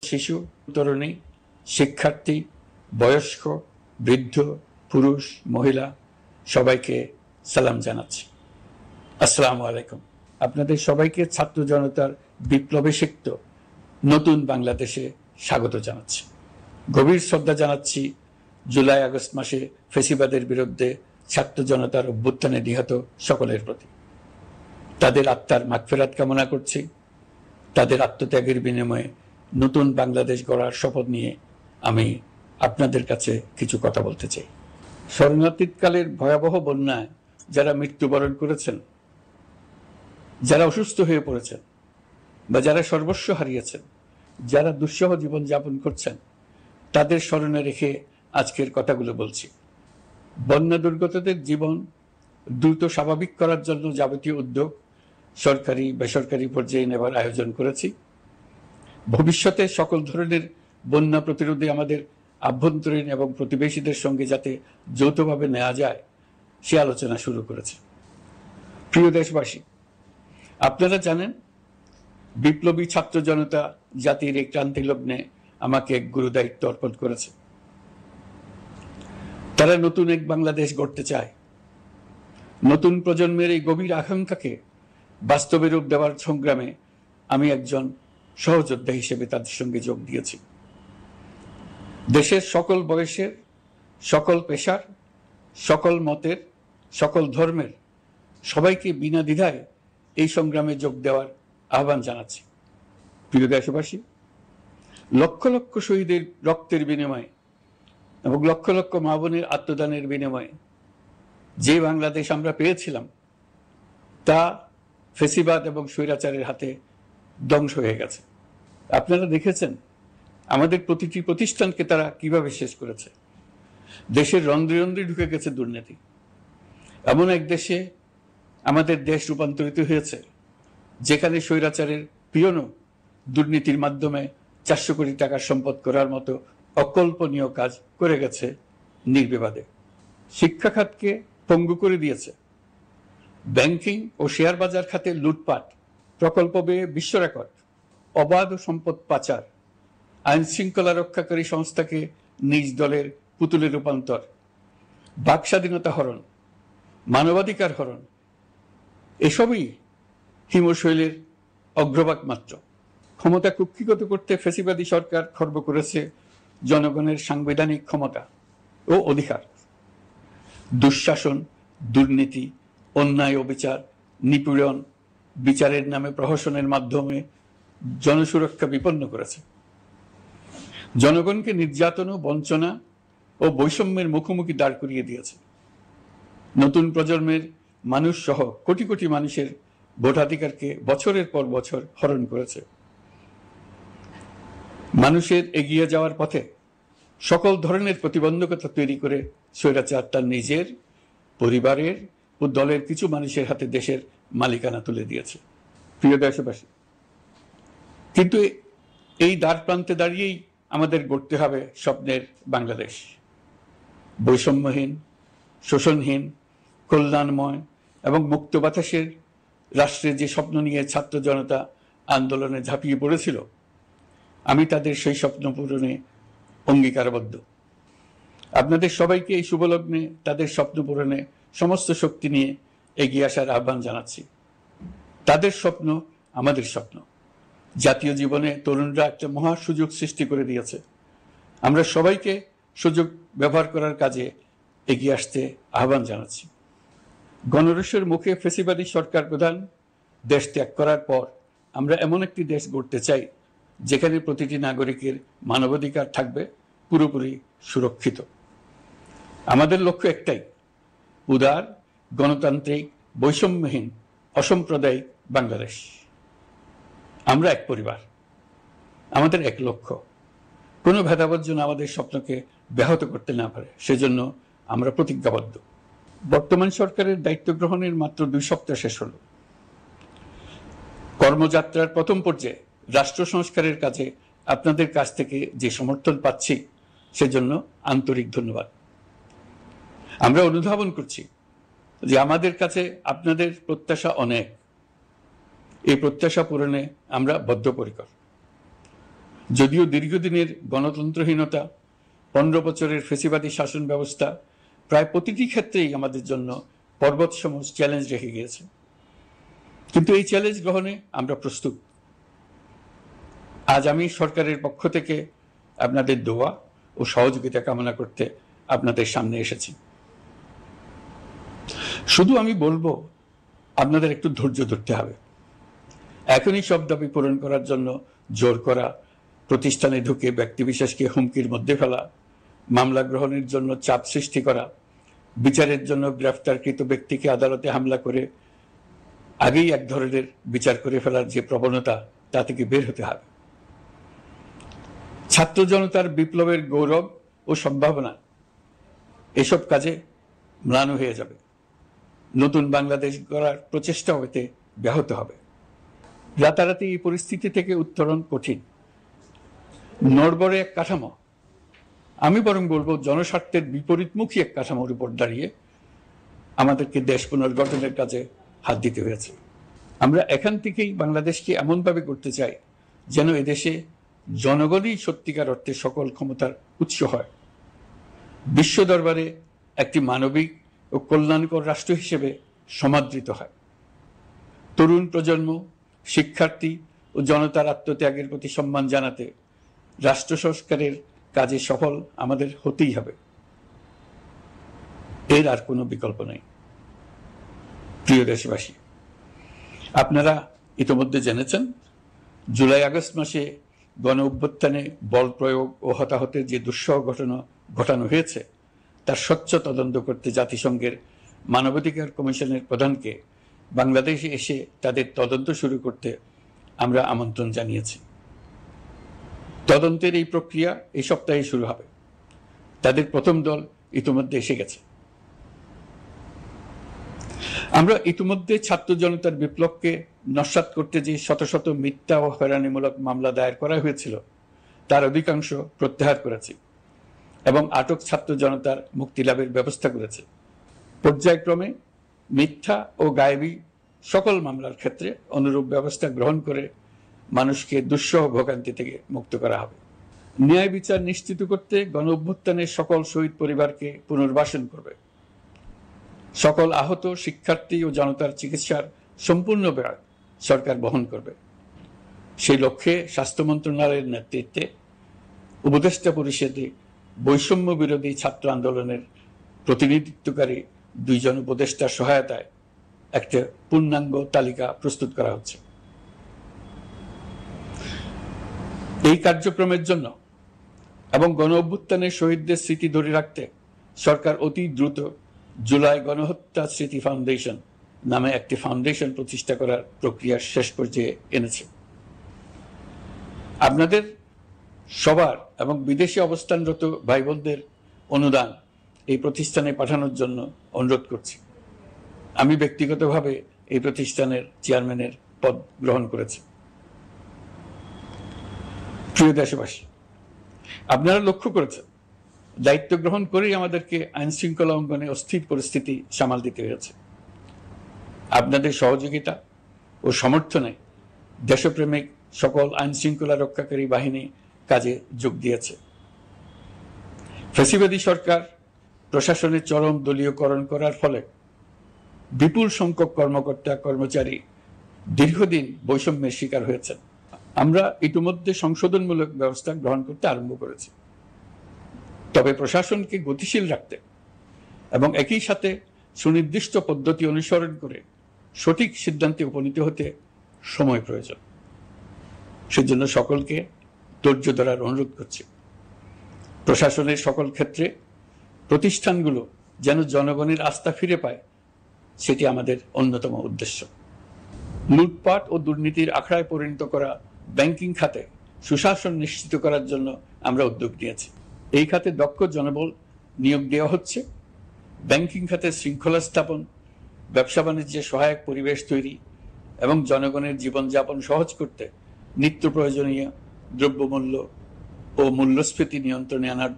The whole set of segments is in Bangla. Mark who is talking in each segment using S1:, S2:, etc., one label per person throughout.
S1: শিশু, তরুণী, শিক্ষার্থী, বয়স্ক, বৃদ্ধ, পুরুষ, মহিলা সবাইকে সালাম জানাচ্ছি। আসসালামু আলাইকুম। আপনাদের সবাইকে ছাত্র জনতার বিপ্লবে সিক্ত নতুন বাংলাদেশে স্বাগত জানাচ্ছি। গভীর শ্রদ্ধা জানাচ্ছি জুলাই আগস্ট মাসে ফ্যাসিবাদের বিরুদ্ধে ছাত্র জনতার অভ্যুত্থানে নিহত সকলের প্রতি। তাদের আত্মার মাগফিরাত কামনা করছি। তাদের আত্মত্যাগের বিনিময়ে নতুন বাংলাদেশ গড়ার শপথ নিয়ে আমি আপনাদের কাছে কিছু কথা বলতে চাই। শরণার্থীকালের ভয়াবহ বন্যায় যারা মৃত্যুবরণ করেছেন, যারা অসুস্থ হয়ে পড়েছেন বা যারা সর্বস্ব হারিয়েছেন, যারা দুঃসহ জীবন যাপন করছেন, তাদের স্মরণে রেখে আজকের কথাগুলো বলছি। বন্যা দুর্গতদের জীবন দ্রুত স্বাভাবিক করার জন্য যাবতীয় উদ্যোগ সরকারি বেসরকারি পর্যায়ে নেবার আয়োজন করেছি। ভবিষ্যতে সকল ধরনের বন্যা প্রতিরোধে আমাদের আভ্যন্তরীণ এবং প্রতিবেশীদের সঙ্গে যাতে যৌথভাবে নেওয়া যায় সে আলোচনা শুরু করেছে। প্রিয় দেশবাসী, আপনারা জানেন বিপ্লবী ছাত্র জনতা জাতির এই ক্রান্তি লগ্নে আমাকে এক গুরু দায়িত্ব অর্পণ করেছে। তারা নতুন এক বাংলাদেশ গড়তে চায়। নতুন প্রজন্মের এই গভীর আকাঙ্ক্ষাকে বাস্তবে রূপ দেওয়ার সংগ্রামে আমি একজন সহযোদ্ধা হিসেবে তাদের সঙ্গে যোগ দিয়েছি। দেশের সকল বয়সের, সকল পেশার, সকল মতের, সকল ধর্মের সবাইকে বিনা দ্বিধায় এই সংগ্রামে যোগ দেওয়ার আহ্বান জানাচ্ছি। প্রিয় দেশবাসী, লক্ষ লক্ষ শহীদের রক্তের বিনিময়ে এবং লক্ষ লক্ষ মা বোনের আত্মদানের বিনিময়ে যে বাংলাদেশ আমরা পেয়েছিলাম তা ফ্যাসিবাদ এবং স্বৈরাচারের হাতে ধ্বংস হয়ে গেছে। আপনারা দেখেছেন আমাদের প্রতিটি প্রতিষ্ঠানকে তারা কিভাবে শেষ করেছে। দেশের রন্ধ্রে রন্ধ্রে ঢুকে গেছে দুর্নীতি। এমন এক দেশে আমাদের দেশ রূপান্তরিত হয়েছে যেখানে স্বৈরাচারের পিয়নও দুর্নীতির মাধ্যমে 400 কোটি টাকার সম্পদ করার মতো অকল্পনীয় কাজ করে গেছে নির্বিবাদে। শিক্ষা খাতকে পঙ্গু করে দিয়েছে। ব্যাংকিং ও শেয়ার বাজার খাতে লুটপাট, প্রকল্প ব্যয়ে বিশ্ব রেকর্ড, অবাধ সম্পদ পাচার, আইন শৃঙ্খলা রক্ষাকারী সংস্থাকে নিজ দলের পুতুলে রূপান্তর, বাক স্বাধীনতা হরণ, মানবাধিকার হরণ, এসবই হিমশৈলের অগ্রভাগ মাত্র। ক্ষমতা কুক্ষিগত করতে ফ্যাসিবাদী সরকার খর্ব করেছে জনগণের সাংবিধানিক ক্ষমতা ও অধিকার। দুঃশাসন, দুর্নীতি, অন্যায়, অবিচার, নিপীড়ন, বিচারের নামে প্রহসনের মাধ্যমে জনসুরক্ষা বিপন্ন করেছে। জনগণকে নির্যাতন, বঞ্চনা ও বৈষম্যের মুখোমুখি দাঁড় করিয়ে দিয়েছে। নতুন প্রজন্মের মানুষ সহ কোটি কোটি মানুষের ভোটাধিকারকে বছরের পর বছর হরণ করেছে। মানুষের এগিয়ে যাওয়ার পথে সকল ধরনের প্রতিবন্ধকতা তৈরি করে স্বৈরাচার তার নিজের, পরিবারের ও দলের কিছু মানুষের হাতে দেশের মালিকানা তুলে দিয়েছে। প্রিয় দেশবাসী, কিন্তু এই দ্বার প্রান্তে দাঁড়িয়েই আমাদের গড়তে হবে স্বপ্নের বাংলাদেশ। বৈষম্যহীন, শোষণহীন, কল্যাণময় এবং মুক্ত বাতাসের রাষ্ট্রের যে স্বপ্ন নিয়ে ছাত্র জনতা আন্দোলনে ঝাঁপিয়ে পড়েছিল, আমি তাদের সেই স্বপ্ন পূরণে অঙ্গীকারবদ্ধ। আপনাদের সবাইকে এই শুভলগ্নে তাদের স্বপ্ন পূরণে সমস্ত শক্তি নিয়ে এগিয়ে আসার আহ্বান জানাচ্ছি। তাদের স্বপ্ন আমাদের স্বপ্ন। জাতীয় জীবনে তরুণরা একটা মহা সুযোগ সৃষ্টি করে দিয়েছে। আমরা সবাইকে সুযোগ ব্যবহার করার কাজে এগিয়ে আসতে আহ্বান জানাচ্ছি। গণরোষের মুখে ফ্যাসিবাদী সরকার প্রধান দেশ ত্যাগ করার পর আমরা এমন একটি দেশ গড়তে চাই যেখানে প্রতিটি নাগরিকের মানবাধিকার থাকবে পুরোপুরি সুরক্ষিত। আমাদের লক্ষ্য একটাই, উদার, গণতান্ত্রিক, বৈষম্যহীন, অসাম্প্রদায়িক বাংলাদেশ। আমরা এক পরিবার, আমাদের এক লক্ষ্য। কোনো ভেদাভেদ যেন আমাদের স্বপ্নকে ব্যাহত করতে না পারে, সেজন্য আমরা প্রতিজ্ঞাবদ্ধ। বর্তমান সরকারের দায়িত্ব গ্রহণের মাত্র 2 সপ্তাহ শেষ হল। কর্মযাত্রার প্রথম পর্যায়ে রাষ্ট্র সংস্কারের কাজে আপনাদের কাছ থেকে যে সমর্থন পাচ্ছি সেজন্য আন্তরিক ধন্যবাদ। আমরা অনুধাবন করছি যে আমাদের কাছে আপনাদের প্রত্যাশা অনেক। এই প্রত্যাশা পূরণে আমরা বদ্ধপরিকর। যদিও দীর্ঘদিনের গণতন্ত্রহীনতা, 15 বছরের ফেসিবাদী শাসন ব্যবস্থা প্রায় প্রতিটি ক্ষেত্রেই আমাদের জন্য পর্বতসম চ্যালেঞ্জ রেখে গিয়েছে, কিন্তু এই চ্যালেঞ্জ গ্রহণে আমরা প্রস্তুত। আজ আমি সরকারের পক্ষ থেকে আপনাদের দোয়া ও সহযোগিতা কামনা করতে আপনাদের সামনে এসেছি। শুধু আমি বলবো, আপনাদের একটু ধৈর্য ধরতে হবে। এখনই সব দাবি পূরণ করার জন্য জোর করা, প্রতিষ্ঠানে ঢুকে ব্যক্তিবিশেষকে হুমকির মধ্যে ফেলা, মামলা গ্রহণের জন্য চাপ সৃষ্টি করা, বিচারের জন্য গ্রেফতারকৃত ব্যক্তিকে আদালতে হামলা করে আগেই এক ধরনের বিচার করে ফেলার যে প্রবণতা, তা থেকে বের হতে হবে। ছাত্র জনতার বিপ্লবের গৌরব ও সম্ভাবনা এসব কাজে ম্লান হয়ে যাবে। নতুন বাংলাদেশ গড়ার প্রচেষ্টাও এতে ব্যাহত হবে। রাতারাতি এই পরিস্থিতি থেকে উত্তরণ কঠিন। নড়বড়ে এক কাঠামো, আমি বরং বলবো জনস্বার্থের বিপরীতমুখী এক কাঠামোর উপর দাঁড়িয়ে আমাদেরকে দেশ পুনর্গঠনের কাজে হাত দিতে হয়েছে। আমরা এখান থেকেই বাংলাদেশকে এমনভাবে করতে চাই যেন এদেশে জনগণই সত্যিকার অর্থে সকল ক্ষমতার উৎস হয়, বিশ্ব দরবারে একটি মানবিক ও কল্যাণকর রাষ্ট্র হিসেবে সমাদৃত হয়। তরুণ প্রজন্ম, শিক্ষার্থী ও জনতার আত্মত্যাগের প্রতি সম্মান জানাতে রাষ্ট্র সংস্কারের কাজে সফল আমাদের হতেই হবে, এর আর কোনো বিকল্প নেই। প্রিয় দেশবাসী, আপনারা ইতোমধ্যে জেনেছেন জুলাই আগস্ট মাসে গণ অভ্যুত্থানে বল প্রয়োগ ও হতাহতের যে দুঃসহ ঘটনা ঘটানো হয়েছে তার স্বচ্ছ তদন্ত করতে জাতিসংঘের মানবাধিকার কমিশনের প্রধানকে বাংলাদেশে এসে তাদের তদন্ত শুরু করতে আমরা আমন্ত্রণ জানিয়েছি। তদন্তের এই প্রক্রিয়া এই সপ্তাহে শুরু হবে। তাদের প্রথম দল ইতিমধ্যে এসে গেছে। আমরা ইতিমধ্যে ছাত্র জনতার বিপ্লবকে নস্যাৎ করতে যে শত শত মিথ্যা ও হয়রানিমূলক মামলা দায়ের করা হয়েছিল তার অধিকাংশ প্রত্যাহার করেছি এবং আটক ছাত্র জনতার মুক্তি লাভের ব্যবস্থা করেছে। পর্যায়ক্রমে মিথ্যা ও গায়েবী সকল মামলার ক্ষেত্রে অনুরূপ ব্যবস্থা গ্রহণ করে মানুষকে দুঃসহ ভোগান্তি থেকে মুক্ত করা হবে। ন্যায় বিচার নিশ্চিত করতে গণ অভ্যুত্থানের সকল শহীদ পরিবারকে পুনর্বাসন করবে। সকল আহত শিক্ষার্থী ও জনতার চিকিৎসার সম্পূর্ণ ব্যয় সরকার বহন করবে। সেই লক্ষ্যে স্বাস্থ্য মন্ত্রণালয়ের নেতৃত্বে উপদেষ্টা পরিষদে বৈষম্য বিরোধী ছাত্র আন্দোলনের প্রতিনিধিত্বকারী 2 জন উপদেষ্টার সহায়তায় একটা পূর্ণাঙ্গ তালিকা প্রস্তুত করা হচ্ছে। এই কার্যক্রমের জন্য এবং গণ অভ্যুত্থানের শহীদদের স্মৃতি ধরে রাখতে সরকার অতি দ্রুত জুলাই গণহত্যা স্মৃতি ফাউন্ডেশন নামে একটি ফাউন্ডেশন প্রতিষ্ঠা করার প্রক্রিয়ার শেষ পর্যায়ে এনেছে। আপনাদের সবার এবং বিদেশে অবস্থানরত ভাই বোনদের অনুদান এই প্রতিষ্ঠানে পাঠানোর জন্য অনুরোধ করছি। আমি ব্যক্তিগতভাবে এই প্রতিষ্ঠানের চেয়ারম্যানের পদ গ্রহণ করেছি। প্রিয় দেশবাসী, আপনারা লক্ষ্য করেছেন দায়িত্ব গ্রহণ করেই আমাদেরকে আইন শৃঙ্খলা অঙ্গনে অস্থির পরিস্থিতি সামাল দিতে হয়েছে। আপনাদের সহযোগিতা ও সমর্থনে দেশপ্রেমিক সকল আইন শৃঙ্খলা রক্ষাকারী বাহিনী কাজে যোগ দিয়েছে। ফ্যাসিবাদী সরকার প্রশাসনের চরম দলীয়করণ করার ফলে বিপুল সংখ্যক কর্মকর্তা কর্মচারী দীর্ঘদিন বৈষম্যের শিকার হয়েছেন। আমরা ইতিমধ্যে সংশোধনমূলক ব্যবস্থা গ্রহণ করতে আরম্ভ করেছি, তবে প্রশাসনকে গতিশীল রাখতে এবং একই সাথে সুনির্দিষ্ট পদ্ধতি অনুসরণ করে সঠিক সিদ্ধান্তে উপনীত হতে সময় প্রয়োজন। সেজন্য সকলকে ধৈর্য ধরার অনুরোধ করছি। প্রশাসনের সকল ক্ষেত্রে প্রতিষ্ঠানগুলো যেন জনগণের আস্থা ফিরে পায়, সেটি আমাদের অন্যতম উদ্দেশ্য। লুটপাট ও দুর্নীতির আখড়ায় পরিণত করা ব্যাংকিং খাতে সুশাসন নিশ্চিত করার জন্য আমরা উদ্যোগ নিয়েছি। এই খাতে দক্ষ জনবল নিয়োগ দেওয়া হচ্ছে। ব্যাংকিং খাতে শৃঙ্খলা স্থাপন, ব্যবসা বাণিজ্যে সহায়ক পরিবেশ তৈরি এবং জনগণের জীবনযাপন সহজ করতে নিত্য প্রয়োজনীয় দ্রব্যমূল্য ও মূল্যস্ফীতি নিয়ন্ত্রণে আনার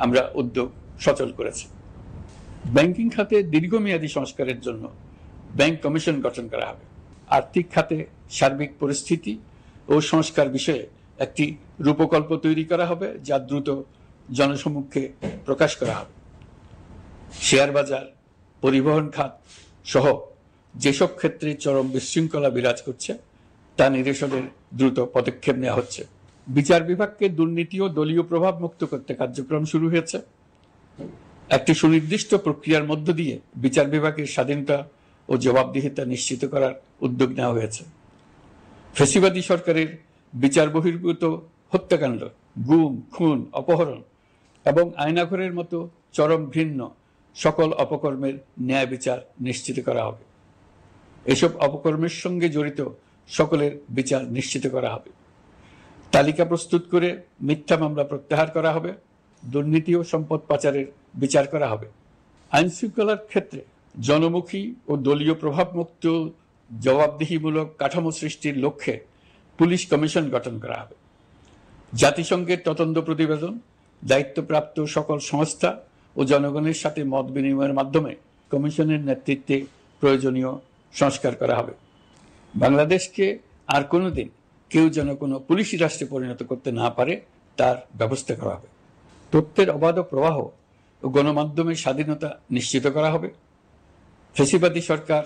S1: আমরা উদ্যোগ সচল করেছি। ব্যাংকিং খাতে দীর্ঘমেয়াদী সংস্কারের জন্য ব্যাংক কমিশন গঠন করা হবে। আর্থিক খাতে সার্বিক পরিস্থিতি ও সংস্কার বিষয়ে একটি রূপকল্প তৈরি করা হবে, যা দ্রুত জনসমক্ষে প্রকাশ করা হবে। শেয়ার বাজার, পরিবহন খাত সহ যেসব ক্ষেত্রে চরম বিশৃঙ্খলা বিরাজ করছে তা নিরসনের দ্রুত পদক্ষেপ নেওয়া হচ্ছে। বিচার বিভাগকে দুর্নীতি ও দলীয় প্রভাব মুক্ত করতে কার্যক্রম শুরু হয়েছে। একটি সুনির্দিষ্ট প্রক্রিয়ার মধ্য দিয়ে বিচার বিভাগের স্বাধীনতা ও জবাবদিহিতা নিশ্চিত করার উদ্যোগ নেওয়া হয়েছে। ফ্যাসিবাদী সরকারের বিচার বহির্ভূত হত্যাকাণ্ড, গুম, খুন, অপহরণ এবং আয়নাঘরের মতো চরম ঘৃণ্য সকল অপকর্মের ন্যায় বিচার নিশ্চিত করা হবে। এসব অপকর্মের সঙ্গে জড়িত সকলের বিচার নিশ্চিত করা হবে। তালিকা প্রস্তুত করে মিথ্যা মামলা প্রত্যাহার করা হবে। দুর্নীতি ও সম্পদ পাচারের বিচার করা হবে। আইন শৃঙ্খলার ক্ষেত্রে জনমুখী ও দলীয় প্রভাবমুক্ত জবাবদিহিমূলক কাঠামো সৃষ্টির লক্ষ্যে পুলিশ কমিশন গঠন করা হবে। জাতিসংঘের তদন্ত প্রতিবেদন, দায়িত্বপ্রাপ্ত সকল সংস্থা ও জনগণের সাথে মত বিনিময়ের মাধ্যমে কমিশনের নেতৃত্বে প্রয়োজনীয় সংস্কার করা হবে। বাংলাদেশকে আর কোনোদিন কেউ যেন কোনো পুলিশি রাষ্ট্রে পরিণত করতে না পারে তার ব্যবস্থা করা হবে। তথ্যের অবাধ প্রবাহ ও গণমাধ্যমের স্বাধীনতা নিশ্চিত করা হবে। ফ্যাসিবাদী সরকার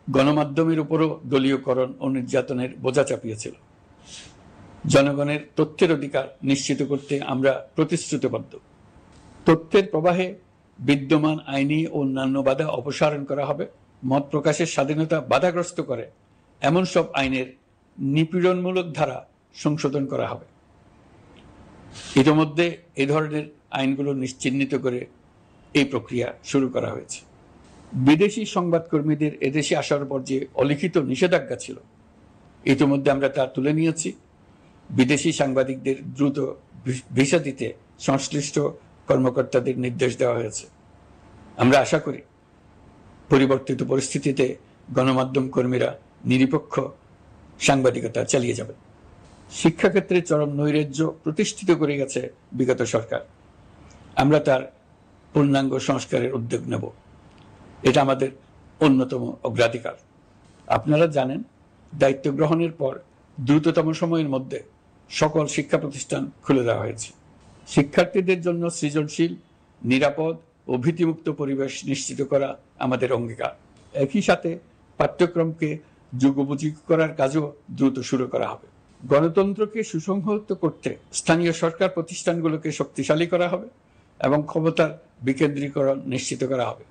S1: গণমাধ্যমের উপরও দলীয়করণ ও নির্যাতনের বোঝা চাপিয়েছিল। জনগণের তথ্যের অধিকার নিশ্চিত করতে আমরা প্রতিশ্রুতিবদ্ধ। তথ্যের প্রবাহে বিদ্যমান আইনি ও অন্যান্য বাধা অপসারণ করা হবে। মত প্রকাশের স্বাধীনতা বাধাগ্রস্ত করে এমন সব আইনের নিপীড়নমূলক ধারা সংশোধন করা হবে। ইতিমধ্যে এই ধরনের আইনগুলো চিহ্নিত করে এই প্রক্রিয়া শুরু করা হয়েছে। বিদেশি সংবাদকর্মীদের এদেশে আসার পর যে অলিখিত নিষেধাজ্ঞা ছিল, ইতিমধ্যে আমরা তা তুলে নিয়েছি। বিদেশি সাংবাদিকদের দ্রুত ভিসা দিতে সংশ্লিষ্ট কর্মকর্তাদের নির্দেশ দেওয়া হয়েছে। আমরা আশা করি পরিবর্তিত পরিস্থিতিতে গণমাধ্যম কর্মীরা নিরপেক্ষ সাংবাদিকতা চালিয়ে যাবেন। শিক্ষাক্ষেত্রে চরম নৈরাজ্য প্রতিষ্ঠিত করে গেছে বিগত সরকার। আমরা তার পূর্ণাঙ্গ সংস্কারের উদ্যোগ নেব। এটা আমাদের অন্যতম অগ্রাধিকার। আপনারা জানেন, দায়িত্ব গ্রহণের পর দ্রুততম সময়ের মধ্যে সকল শিক্ষা প্রতিষ্ঠান খুলে দেওয়া হয়েছে। শিক্ষার্থীদের জন্য সৃজনশীল, নিরাপদ ও ভীতিমুক্ত পরিবেশ নিশ্চিত করা আমাদের অঙ্গীকার। একই সাথে পাঠ্যক্রমকে যুগোপযোগী করার কাজও দ্রুত শুরু করা হবে। গণতন্ত্রকে সুসংহত করতে স্থানীয় সরকার প্রতিষ্ঠানগুলোকে শক্তিশালী করা হবে এবং ক্ষমতার বিকেন্দ্রীকরণ নিশ্চিত করা হবে।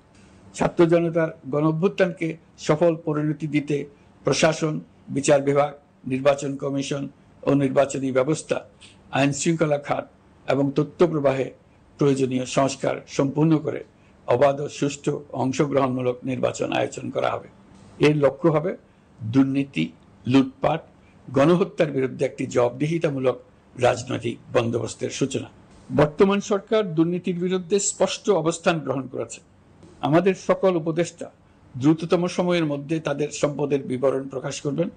S1: ছাত্র জনতার গণঅভ্যুত্থানকে সফল পরিণতি দিতে প্রশাসন, বিচার বিভাগ, নির্বাচন কমিশন ও নির্বাচনী ব্যবস্থা, আইন শৃঙ্খলা খাত এবং তথ্য প্রবাহে প্রয়োজনীয় সংস্কার সম্পূর্ণ করে অবাধ ও সুষ্ঠু অংশগ্রহণমূলক নির্বাচন আয়োজন করা হবে। এর লক্ষ্য হবে দুর্নীতি, লুটপাট, গণহত্যার বিরুদ্ধে একটি জবাবদিহিতামূলক রাজনৈতিক বন্দোবস্তের সূচনা। বর্তমান সরকার দুর্নীতির বিরুদ্ধে স্পষ্ট অবস্থান গ্রহণ করেছে। আমাদের সকল উপদেষ্টা দ্রুততম সময়ের মধ্যে তাদের সম্পদের বিবরণ প্রকাশ করবেন।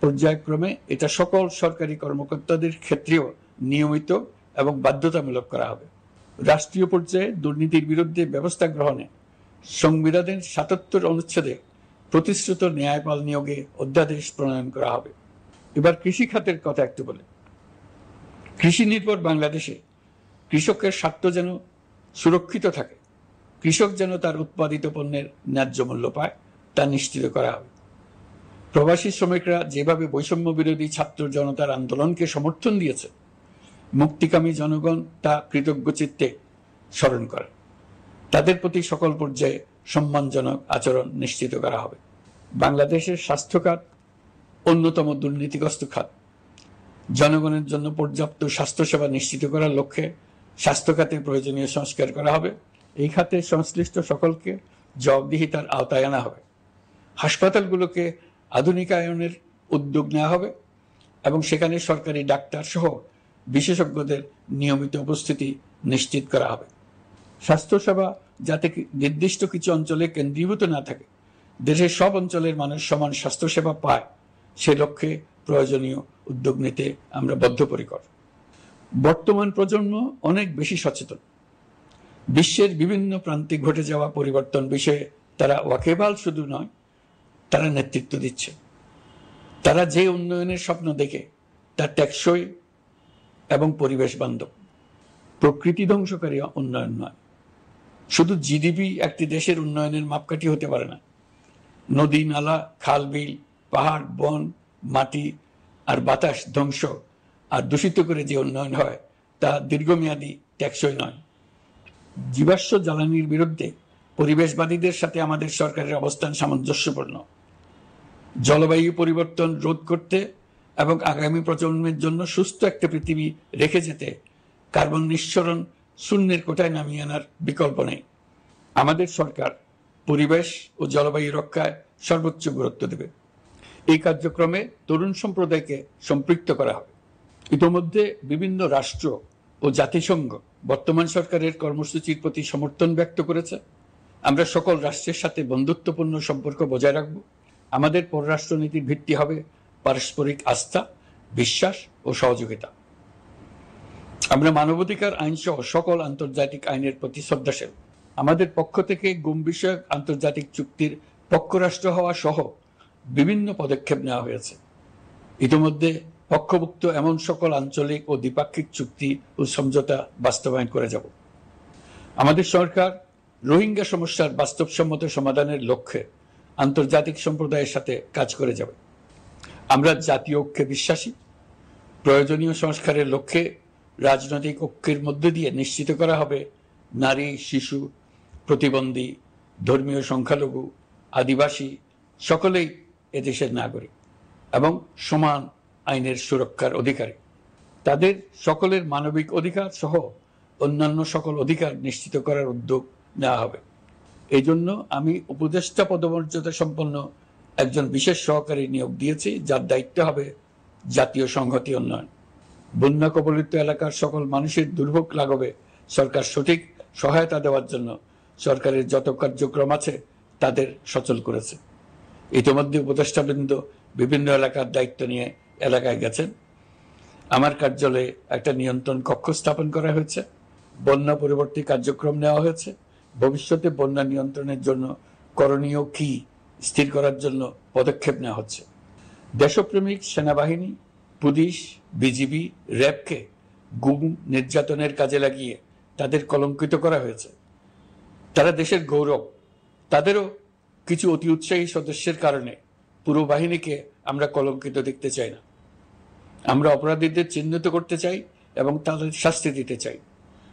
S1: পর্যায়ক্রমে এটা সকল সরকারি কর্মকর্তাদের ক্ষেত্রেও নিয়মিত এবং বাধ্যতামূলক করা হবে। রাষ্ট্রীয় পর্যায়ে দুর্নীতির বিরুদ্ধে ব্যবস্থা গ্রহণে সংবিধানের ৭৭ অনুচ্ছেদে প্রতিশ্রুত ন্যায়পাল নিয়োগে অধ্যাদেশ প্রণয়ন করা হবে। এবার কৃষি খাতের কথা একটু বলে। কৃষি নির্ভর বাংলাদেশে কৃষকের স্বার্থ যেন সুরক্ষিত থাকে, কৃষক যেন তার উৎপাদিত পণ্যের ন্যায্য মূল্য পায়, তা নিশ্চিত করা হবে। প্রবাসী শ্রমিকরা যেভাবে বৈষম্য বিরোধী ছাত্র জনতার আন্দোলনকে সমর্থন দিয়েছে, মুক্তিকামী জনগণ তা কৃতজ্ঞ চিত্তে স্মরণ করে। তাদের প্রতি সকল পর্যায়ে সম্মানজনক আচরণ নিশ্চিত করা হবে। বাংলাদেশের স্বাস্থ্য খাত অন্যতম দুর্নীতিগ্রস্ত খাত। জনগণের জন্য পর্যাপ্ত স্বাস্থ্যসেবা নিশ্চিত করার লক্ষ্যে স্বাস্থ্য খাতে প্রয়োজনীয় সংস্কার করা হবে। এই খাতে সংশ্লিষ্ট সকলকে জবাবদিহিতার আওতায় আনা হবে। হাসপাতালগুলোকে আধুনিকায়নের উদ্যোগ নেওয়া হবে এবং সেখানে সরকারি ডাক্তার সহ বিশেষজ্ঞদের নিয়মিত উপস্থিতি নিশ্চিত করা হবে। স্বাস্থ্যসেবা যাতে নির্দিষ্ট কিছু অঞ্চলে কেন্দ্রীভূত না থাকে, দেশের সব অঞ্চলের মানুষ সমান স্বাস্থ্যসেবা পায়, সে লক্ষ্যে প্রয়োজনীয় উদ্যোগ নিতে আমরা বদ্ধপরিকর। বর্তমান প্রজন্ম অনেক বেশি সচেতন। বিশ্বের বিভিন্ন প্রান্তে ঘটে যাওয়া পরিবর্তন বিষয়ে তারা ওয়াকিবহাল শুধু নয়, তারা নেতৃত্ব দিচ্ছে। তারা যে উন্নয়নের স্বপ্ন দেখে তা টেকসই এবং পরিবেশ বান্ধব। প্রকৃতি ধ্বংসকারী উন্নয়ন নয়। শুধু জিডিপি একটি দেশের উন্নয়নের মাপকাঠি হতে পারে না। নদী, নালা, খাল, বিল, পাহাড়, বন, মাটি আর বাতাস ধ্বংস আর দূষিত করে যে উন্নয়ন হয় তা দীর্ঘমেয়াদী টেকসই নয়। জীবাশ্ম জ্বালানির বিরুদ্ধে পরিবেশবাদীদের সাথে আমাদের সরকারের অবস্থান সামঞ্জস্যপূর্ণ। জলবায়ু পরিবর্তন রোধ করতে এবং আগামী প্রজন্মের জন্য সুস্থ একটা পৃথিবী রেখে যেতে কার্বন নিঃসরণ শূন্যের কোটায় নামিয়ে আনার বিকল্প নেই। আমাদের সরকার পরিবেশ ও জলবায়ু রক্ষায় সর্বোচ্চ গুরুত্ব দেবে। এই কার্যক্রমে তরুণ সম্প্রদায়কে সম্পৃক্ত করা হবে। ইতোমধ্যে বিভিন্ন রাষ্ট্র ও জাতিসংঘ বর্তমান সরকারের কর্মসূচির প্রতি সমর্থন ব্যক্ত করেছে। আমরা সকল রাষ্ট্রের সাথে বন্ধুত্বপূর্ণ সম্পর্ক বজায় রাখব। আমাদের পররাষ্ট্রনীতির ভিত্তি হবে পারস্পরিক আস্থা, বিশ্বাস ও সহযোগিতা। আমরা মানবাধিকার আইন সহ সকল আন্তর্জাতিক আইনের প্রতি শ্রদ্ধাশীল। আমাদের পক্ষ থেকে গুম বিষয়ক আন্তর্জাতিক চুক্তির পক্ষরাষ্ট্র হওয়া সহ বিভিন্ন পদক্ষেপ নেওয়া হয়েছে। ইতিমধ্যে পক্ষভুক্ত এমন সকল আঞ্চলিক ও দ্বিপাক্ষিক চুক্তি ও সমঝোতা বাস্তবায়ন করে যাব। আমাদের সরকার রোহিঙ্গা সমস্যার বাস্তবসম্মত সমাধানের লক্ষ্যে আন্তর্জাতিক সম্প্রদায়ের সাথে কাজ করে যাবে। আমরা জাতীয় ঐক্যে বিশ্বাসী। প্রয়োজনীয় সংস্কারের লক্ষ্যে রাজনৈতিক ঐক্যের মধ্য দিয়ে নিশ্চিত করা হবে নারী, শিশু, প্রতিবন্ধী, ধর্মীয় সংখ্যালঘু, আদিবাসী সকলেই এদেশের নাগরিক এবং সমান আইনের সুরক্ষার অধিকারী। তাদের সকলের মানবিক অধিকার সহ অন্যান্য সকল অধিকার নিশ্চিত করার উদ্যোগ নেওয়া হবে। এই জন্য আমি উপদেষ্টা পদমর্যাদা সম্পন্ন একজন বিশেষ সহকারী নিয়োগ দিয়েছি, যার দায়িত্ব হবে জাতীয় সংহতি উন্নয়ন। বন্যা কবলিত এলাকার সকল মানুষের দুর্ভোগ লাঘবে সরকার সঠিক সহায়তা দেওয়ার জন্য সরকারের যত কার্যক্রম আছে তাদের সচল করেছে। ইতিমধ্যে উপদেষ্টাবৃন্দ বিভিন্ন এলাকার দায়িত্ব নিয়ে এলাকায় গেছেন। আমার কার্যালয়ে একটা নিয়ন্ত্রণ কক্ষ স্থাপন করা হয়েছে। বন্যা পরবর্তী কার্যক্রম নেওয়া হয়েছে। ভবিষ্যতে বন্যা নিয়ন্ত্রণের জন্য করণীয় কি স্থির করার জন্য পদক্ষেপ নেওয়া হচ্ছে। দেশপ্রেমিক সেনাবাহিনী, পুলিশ, বিজিবি, র্যাবকে গুম নির্যাতনের কাজে লাগিয়ে তাদের কলঙ্কিত করা হয়েছে। তারা দেশের গৌরব। তাদেরও কিছু অতি উৎসাহী সদস্যের কারণে পুরো বাহিনীকে আমরা কলঙ্কিত দেখতে চাই না। আমরা অপরাধীদের চিহ্নিত করতে চাই এবং তাদের শাস্তি দিতে চাই,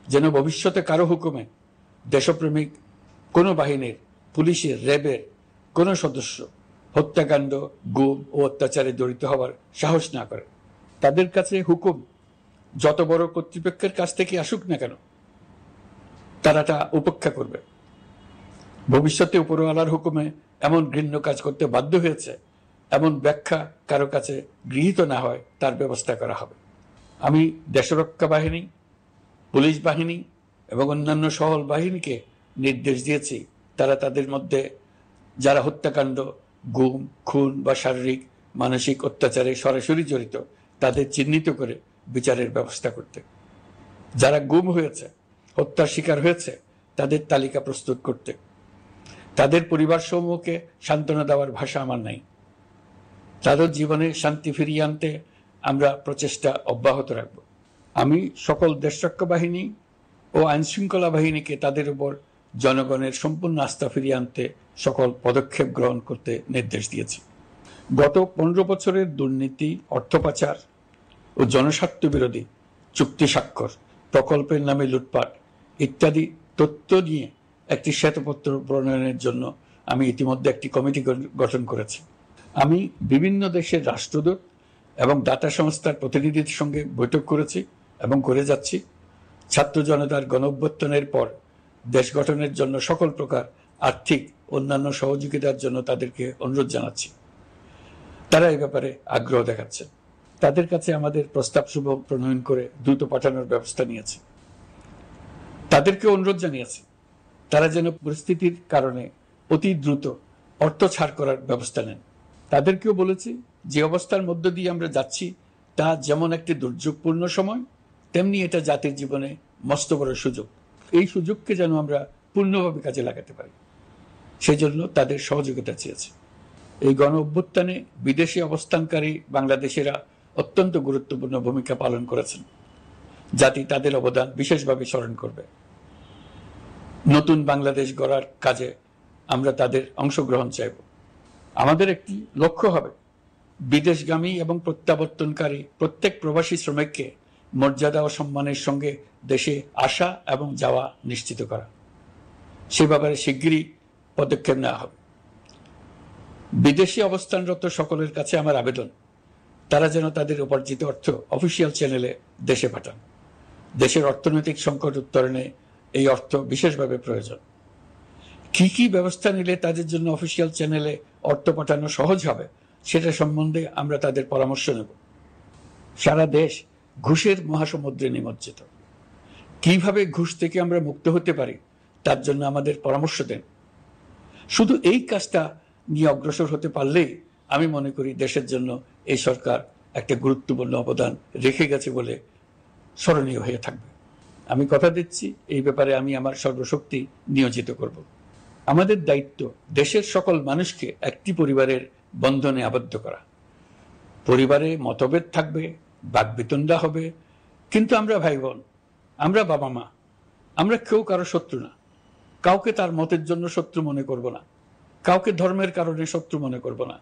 S1: যেন ভবিষ্যতে কারো হুকুমে দেশপ্রেমিক কোনো বাহিনীর, পুলিশের, র্যাবের কোনো সদস্য হত্যাকাণ্ড, গুম ও অত্যাচারে জড়িত হওয়ার সাহস না করে। তাদের কাছে হুকুম যত বড় কর্তৃপক্ষের কাছ থেকে আসুক না কেন, তারা তা উপেক্ষা করবে। ভবিষ্যতে উপরওয়ালার হুকুমে এমন ঘৃণ্য কাজ করতে বাধ্য হয়েছে এমন ব্যাখ্যা কারো কাছে গৃহীত না হয় তার ব্যবস্থা করা হবে। আমি দেশরক্ষা বাহিনী, পুলিশ বাহিনী এবং অন্যান্য সহল বাহিনীকে নির্দেশ দিয়েছি তারা তাদের মধ্যে যারা হত্যাকাণ্ড, গুম, খুন বা শারীরিক মানসিক অত্যাচারে সরাসরি জড়িত তাদের চিহ্নিত করে বিচারের ব্যবস্থা করতে। যারা গুম হয়েছে, হত্যার শিকার হয়েছে তাদের তালিকা প্রস্তুত করতে। তাদের পরিবার সমূহকে সান্ত্বনা দেওয়ার ভাষা আমার নাই। তাদের জীবনে শান্তি ফিরিয়ে আনতে আমরা প্রচেষ্টা অব্যাহত রাখব। আমি সকল দেশরক্ষা বাহিনী ও আইনশৃঙ্খলা বাহিনীকে তাদের উপর জনগণের সম্পূর্ণ আস্থা ফিরিয়ে আনতে সকল পদক্ষেপ গ্রহণ করতে নির্দেশ দিয়েছি। গত 15 বছরের দুর্নীতি, অর্থ পাচার ও জনস্বার্থ বিরোধী চুক্তি স্বাক্ষর, প্রকল্পের নামে লুটপাট ইত্যাদি তথ্য নিয়ে একটি শ্বেতপত্র প্রণয়নের জন্য আমি ইতিমধ্যে একটি কমিটি গঠন করেছি। আমি বিভিন্ন দেশের রাষ্ট্রদূত এবং দাতা সংস্থার প্রতিনিধিদের সঙ্গে বৈঠক করেছি এবং করে যাচ্ছি। ছাত্র জনতার গণঅভ্যুত্থানের পর দেশ গঠনের জন্য সকল প্রকার আর্থিক অন্যান্য সহযোগিতার জন্য তাদেরকে অনুরোধ জানাচ্ছি। তারা এই ব্যাপারে আগ্রহ দেখাচ্ছে। তাদের কাছে আমাদের প্রস্তাব সমূহ প্রণয়ন করে দ্রুত পাঠানোর ব্যবস্থা নিয়েছে। তাদেরকে অনুরোধ জানিয়েছে তারা যেন পরিস্থিতির কারণে অতি দ্রুত অর্থ ছাড় করার ব্যবস্থা নেন। তাদেরকেও বলেছি যে অবস্থার মধ্য দিয়ে আমরা যাচ্ছি তা যেমন একটি দুর্যোগপূর্ণ সময়, তেমনি এটা জাতির জীবনে মস্ত বড় সুযোগ। এই সুযোগকে যেন আমরা পূর্ণভাবে কাজে লাগাতে পারি, সেই জন্য তাদের সহযোগিতা চেয়েছে। এই গণ অভ্যুত্থানে বিদেশে অবস্থানকারী বাংলাদেশিরা অত্যন্ত গুরুত্বপূর্ণ ভূমিকা পালন করেছেন। জাতি তাদের অবদান বিশেষভাবে স্মরণ করবে। নতুন বাংলাদেশ গড়ার কাজে আমরা তাদের অংশগ্রহণ চাইব। আমাদের একটি লক্ষ্য হবে বিদেশগামী এবং প্রত্যাবর্তনকারী প্রত্যেক প্রবাসী শ্রমিককে মর্যাদা ও সম্মানের সঙ্গে দেশে আসা এবং যাওয়া নিশ্চিত করা। সে ব্যাপারে শিগগিরই পদক্ষেপ নেওয়া হবে। বিদেশে অবস্থানরত সকলের কাছে আমার আবেদন, তারা যেন তাদের উপার্জিত অর্থ অফিসিয়াল চ্যানেলে দেশে পাঠান। দেশের অর্থনৈতিক সংকট উত্তরণে এই অর্থ বিশেষভাবে প্রয়োজন। কি কি ব্যবস্থা নিলে তাদের জন্য অফিসিয়াল চ্যানেলে অর্থ পাঠানো সহজ হবে সেটা সম্বন্ধে আমরা তাদের পরামর্শ নেব। সারা দেশ ঘুষের মহাসমুদ্রে নিমজ্জিত। কিভাবে ঘুষ থেকে আমরা মুক্ত হতে পারি তার জন্য আমাদের পরামর্শ দেন। শুধু এই কাজটা নিয়ে অগ্রসর হতে পারলেই আমি মনে করি দেশের জন্য এই সরকার একটা গুরুত্বপূর্ণ অবদান রেখে গেছে বলে স্মরণীয় হয়ে থাকবে। আমি কথা দিচ্ছি, এই ব্যাপারে আমি আমার সর্বশক্তি নিয়োজিত করব। আমাদের দায়িত্ব দেশের সকল মানুষকে একটি পরিবারের বন্ধনে আবদ্ধ করা। পরিবারে মতভেদ থাকবে, বাকবিতণ্ডা হবে, কিন্তু আমরা ভাই বোন, আমরা বাবা মা, আমরা কেউ কারো শত্রু না। কাউকে তার মতের জন্য শত্রু মনে করব না, কাউকে ধর্মের কারণে শত্রু মনে করব না,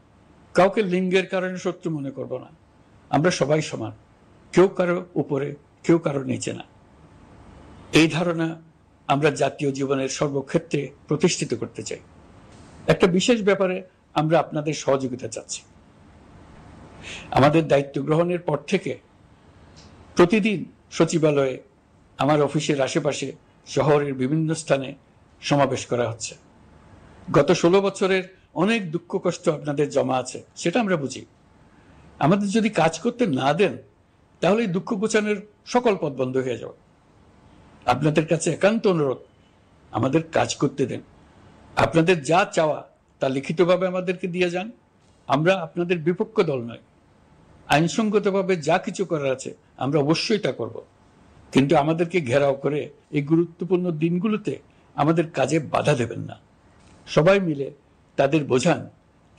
S1: কাউকে লিঙ্গের কারণে শত্রু মনে করব না। আমরা সবাই সমান, কেউ কারো উপরে, কেউ কারো নিচে না। এই ধারণা আমরা জাতীয় জীবনের সর্বক্ষেত্রে প্রতিষ্ঠিত করতে চাই। একটা বিশেষ ব্যাপারে আমরা আপনাদের সহযোগিতা চাচ্ছি। আমাদের দায়িত্ব গ্রহণের পর থেকে প্রতিদিন সচিবালয়ে, আমার অফিসের আশেপাশে, শহরের বিভিন্ন স্থানে সমাবেশ করা হচ্ছে। গত 16 বছরের অনেক দুঃখ কষ্ট আপনাদের জমা আছে, সেটা আমরা বুঝি। আমাদের যদি কাজ করতে না দেন তাহলে দুঃখ ঘোচানোর সকল পথ বন্ধ হয়ে যাবে। আপনাদের কাছে একান্ত অনুরোধ, আমাদের কাজ করতে দেন। আপনাদের যা চাওয়া তা লিখিতভাবে আমাদেরকে দিয়ে যান। আমরা আপনাদের বিপক্ষ দল নয়। আইনসঙ্গতভাবে যা কিছু করার আছে আমরা অবশ্যই তা করব, কিন্তু আমাদেরকে ঘেরাও করে এই গুরুত্বপূর্ণ দিনগুলোতে আমাদের কাজে বাধা দেবেন না। সবাই মিলে তাদের বোঝান,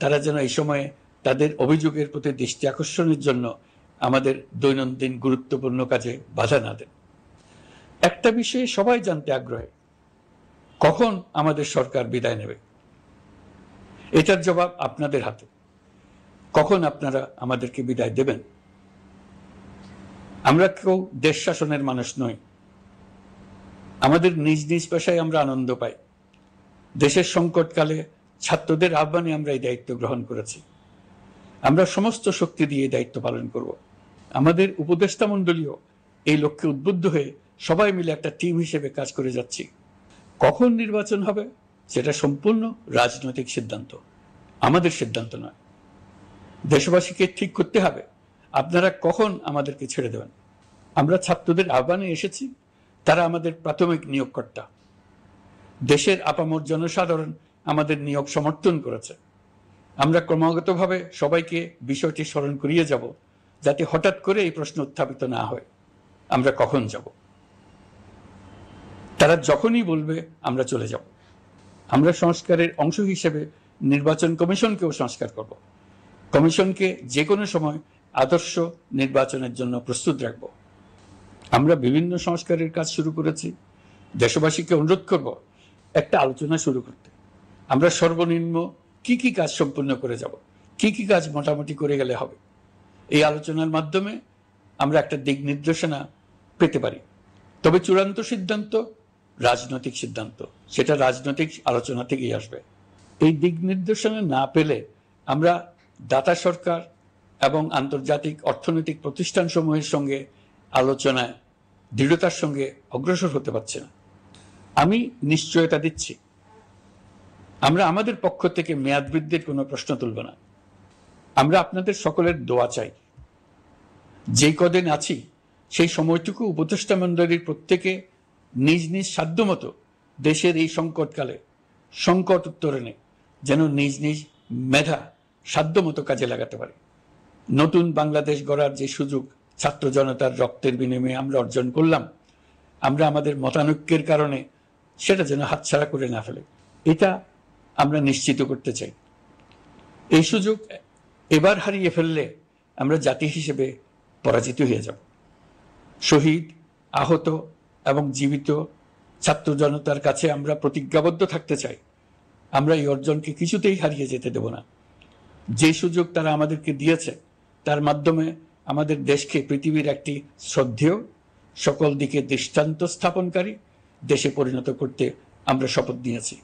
S1: তারা যেন এই সময়ে তাদের অভিযোগের প্রতি দৃষ্টি আকর্ষণের জন্য আমাদের দৈনন্দিন গুরুত্বপূর্ণ কাজে বাধা না দেন। একটা বিষয়ে সবাই জানতে আগ্রহী, কখন আমাদের সরকার বিদায় নেবে। এটার জবাব আপনাদের হাতে। কখন আপনারা আমাদেরকে বিদায় দেবেন? আমরা কেউ দেশ শাসনের মানুষ নই। আমাদের নিজ নিজ পেশায় আমরা আনন্দ পাই। দেশের সংকটকালে ছাত্রদের আহ্বানে আমরা এই দায়িত্ব গ্রহণ করেছি। আমরা সমস্ত শক্তি দিয়ে দায়িত্ব পালন করব। আমাদের উপদেষ্টা মণ্ডলীও এই লক্ষ্যে উদ্বুদ্ধ হয়ে সবাই মিলে একটা টিম হিসেবে কাজ করে যাচ্ছি। কখন নির্বাচন হবে সেটা সম্পূর্ণ রাজনৈতিক সিদ্ধান্ত, আমাদের সিদ্ধান্ত নয়। দেশবাসীকে ঠিক করতে হবে আপনারা কখন আমাদেরকে ছেড়ে দেবেন। আমরা ছাত্রদের আহ্বানে এসেছি, তারা আমাদের প্রাথমিক নিয়োগকর্তা। দেশের আপামর জনসাধারণ আমাদের নিয়োগ সমর্থন করেছে। আমরা ক্রমাগতভাবে সবাইকে বিষয়টি স্মরণ করিয়ে যাব, যাতে হঠাৎ করে এই প্রশ্ন উত্থাপিত না হয় আমরা কখন যাব। তারা যখনই বলবে আমরা চলে যাব। আমরা সংস্কারের অংশ হিসেবে নির্বাচন কমিশনকেও সংস্কার করব। কমিশনকে যে কোনো সময় আদর্শ নির্বাচনের জন্য প্রস্তুত রাখব। আমরা বিভিন্ন সংস্কারের কাজ শুরু করেছি। দেশবাসীকে অনুরোধ করব একটা আলোচনা শুরু করতে। আমরা সর্বনিম্ন কি কি কাজ সম্পূর্ণ করে যাব, কি কি কাজ মোটামুটি করে গেলে হবে। এই আলোচনার মাধ্যমে আমরা একটা দিক নির্দেশনা পেতে পারি। তবে চূড়ান্ত সিদ্ধান্ত রাজনৈতিক সিদ্ধান্ত, সেটা রাজনৈতিক আলোচনা থেকেই আসবে। এই দিক নির্দেশনা না পেলে আমরা দাতা সরকার এবং আন্তর্জাতিক অর্থনৈতিক প্রতিষ্ঠানসমূহের সঙ্গে আলোচনায় দৃঢ়তার সঙ্গে অগ্রসর হতে পারছি না। আমি নিশ্চয়তা দিচ্ছি, আমরা আমাদের পক্ষ থেকে মেয়াদ বৃদ্ধির কোনো প্রশ্ন তুলব না। আমরা আপনাদের সকলের দোয়া চাই। যেই কদিন আছি সেই সময়টুকু উপদেষ্টা মণ্ডলীর প্রত্যেকে নিজ নিজ সাধ্যমতো দেশের এই সংকটকালে সংকট উত্তরণে যেন নিজ নিজ মেধা সাধ্যমতো কাজে লাগাতে পারে। নতুন বাংলাদেশ গড়ার যে সুযোগ ছাত্র জনতার রক্তের বিনিময়ে আমরা অর্জন করলাম, আমরা আমাদের মতানৈক্যের কারণে সেটা যেন হাতছাড়া করে না ফেলে, এটা আমরা নিশ্চিত করতে চাই। এই সুযোগ এবার হারিয়ে ফেললে আমরা জাতি হিসেবে পরাজিত হয়ে যাব। শহীদ, আহত এবং জীবিত ছাত্র জনতার কাছে আমরা প্রতিজ্ঞাবদ্ধ থাকতে চাই। আমরা এই অর্জনকে কিছুতেই হারিয়ে যেতে দেব না। যে সুযোগ তারা আমাদেরকে দিয়েছে তার মাধ্যমে আমাদের দেশকে পৃথিবীর একটি শ্রদ্ধেয়, সকল দিকে দৃষ্টান্ত স্থাপনকারী দেশে পরিণত করতে আমরা শপথ নিয়েছি।